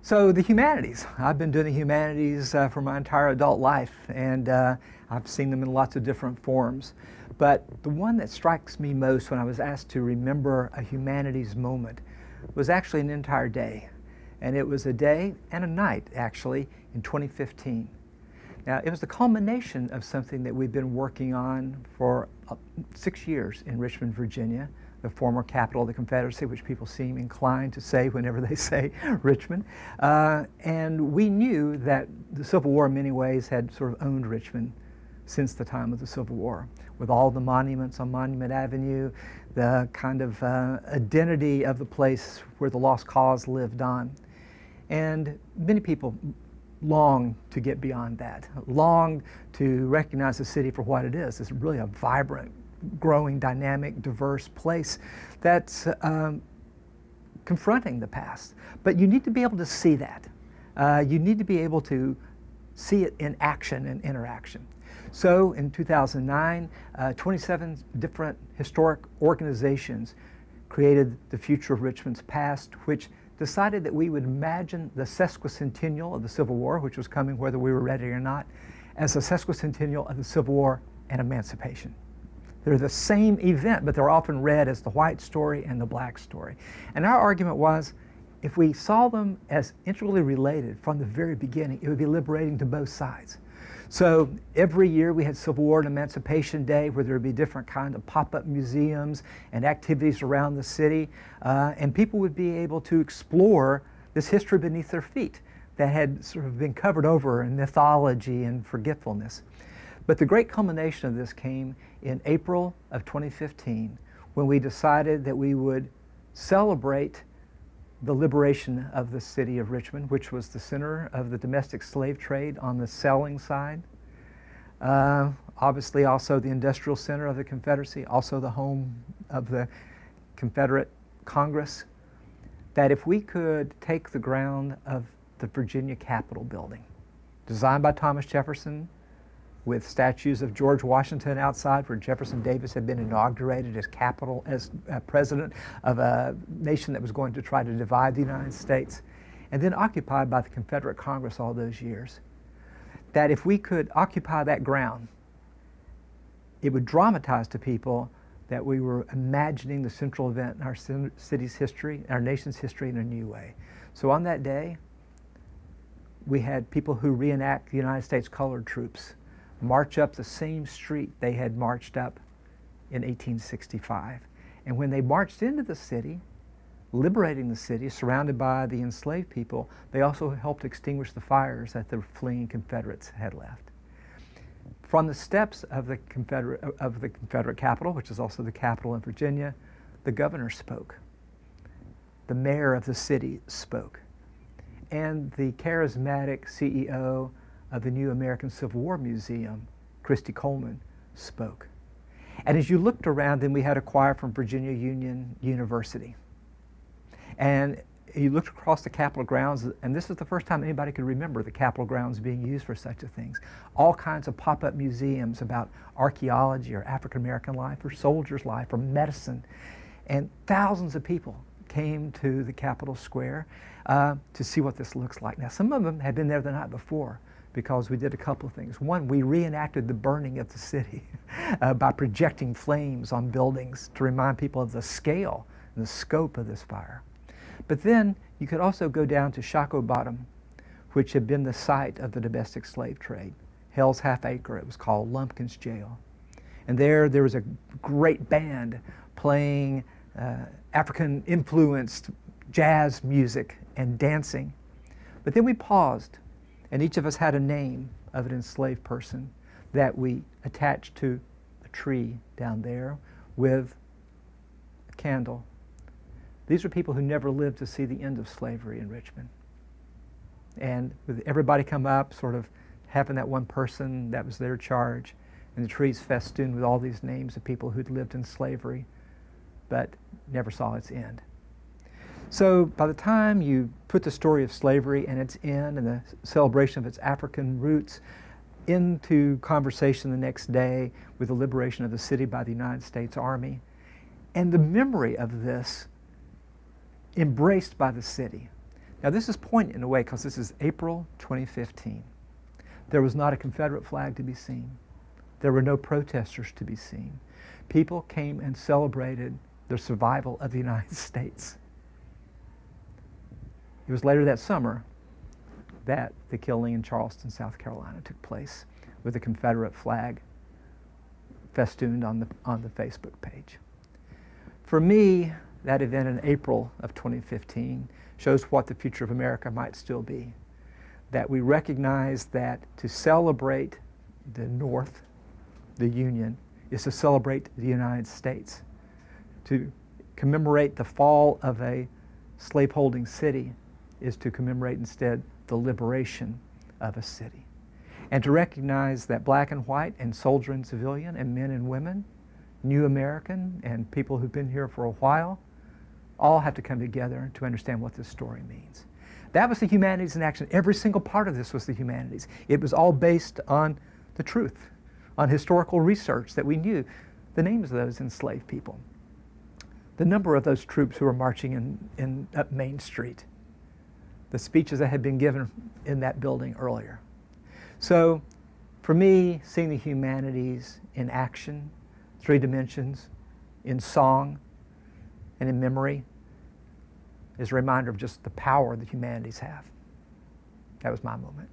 So the humanities. I've been doing the humanities for my entire adult life, and I've seen them in lots of different forms. But the one that strikes me most when I was asked to remember a humanities moment was actually an entire day. And it was a day and a night, actually, in 2015. Now, it was the culmination of something that we've been working on for 6 years in Richmond, Virginia, the former capital of the Confederacy, which people seem inclined to say whenever they say Richmond. And we knew that the Civil War in many ways had sort of owned Richmond since the time of the Civil War, with all the monuments on Monument Avenue, the kind of identity of the place where the lost cause lived on. And many people long to get beyond that, long to recognize the city for what it is. It's really a vibrant, growing, dynamic, diverse place that's confronting the past. But you need to be able to see that. You need to be able to see it in action and interaction. So in 2009, 27 different historic organizations created the Future of Richmond's Past, which decided that we would imagine the sesquicentennial of the Civil War, which was coming whether we were ready or not, as a sesquicentennial of the Civil War and emancipation. They're the same event, but they're often read as the white story and the black story. And our argument was, if we saw them as integrally related from the very beginning, it would be liberating to both sides. So every year we had Civil War and Emancipation Day, where there would be different kinds of pop-up museums and activities around the city, and people would be able to explore this history beneath their feet that had sort of been covered over in mythology and forgetfulness. But the great culmination of this came in April of 2015, when we decided that we would celebrate the liberation of the city of Richmond, which was the center of the domestic slave trade on the selling side. Obviously also the industrial center of the Confederacy, also the home of the Confederate Congress. That if we could take the ground of the Virginia Capitol building, designed by Thomas Jefferson, with statues of George Washington outside, where Jefferson Davis had been inaugurated as president of a nation that was going to try to divide the United States, and then occupied by the Confederate Congress all those years. That if we could occupy that ground, it would dramatize to people that we were imagining the central event in our city's history, our nation's history, in a new way. So on that day, we had people who reenact the United States colored troops march up the same street they had marched up in 1865. And when they marched into the city, liberating the city, surrounded by the enslaved people, they also helped extinguish the fires that the fleeing Confederates had left. From the steps of the Confederate Capitol, which is also the capital in Virginia, the governor spoke. The mayor of the city spoke. And the charismatic CEO of the new American Civil War Museum, Christy Coleman, spoke. And as you looked around, then we had a choir from Virginia Union University. And you looked across the Capitol grounds, and this is the first time anybody could remember the Capitol grounds being used for such a thing. All kinds of pop-up museums about archaeology or African American life or soldiers' life or medicine. And thousands of people came to the Capitol Square to see what this looks like. Now, some of them had been there the night before, because we did a couple of things. One, we reenacted the burning of the city by projecting flames on buildings to remind people of the scale and the scope of this fire. But then you could also go down to Shockoe Bottom, which had been the site of the domestic slave trade. Hell's Half Acre, it was called Lumpkin's Jail. And there was a great band playing African-influenced jazz music and dancing. But then we paused, and each of us had a name of an enslaved person that we attached to a tree down there with a candle. These are people who never lived to see the end of slavery in Richmond. And with everybody come up, sort of having that one person that was their charge, and the trees festooned with all these names of people who'd lived in slavery, but never saw its end. So by the time you put the story of slavery and its end and the celebration of its African roots into conversation the next day with the liberation of the city by the United States Army, and the memory of this embraced by the city, Now this is poignant in a way because this is April 2015. There was not a Confederate flag to be seen. There were no protesters to be seen. People came and celebrated the survival of the United States. It was later that summer that the killing in Charleston, South Carolina took place with the Confederate flag festooned on the Facebook page. For me, that event in April of 2015 shows what the future of America might still be. That we recognize that to celebrate the North, the Union, is to celebrate the United States. To commemorate the fall of a slaveholding city is to commemorate instead the liberation of a city. And to recognize that black and white and soldier and civilian and men and women, new American and people who've been here for a while, all have to come together to understand what this story means. That was the humanities in action. Every single part of this was the humanities. It was all based on the truth, on historical research that we knew the names of those enslaved people, the number of those troops who were marching up Main Street, the speeches that had been given in that building earlier. So for me, seeing the humanities in action, 3 dimensions, in song and in memory, is a reminder of just the power the humanities have. That was my moment.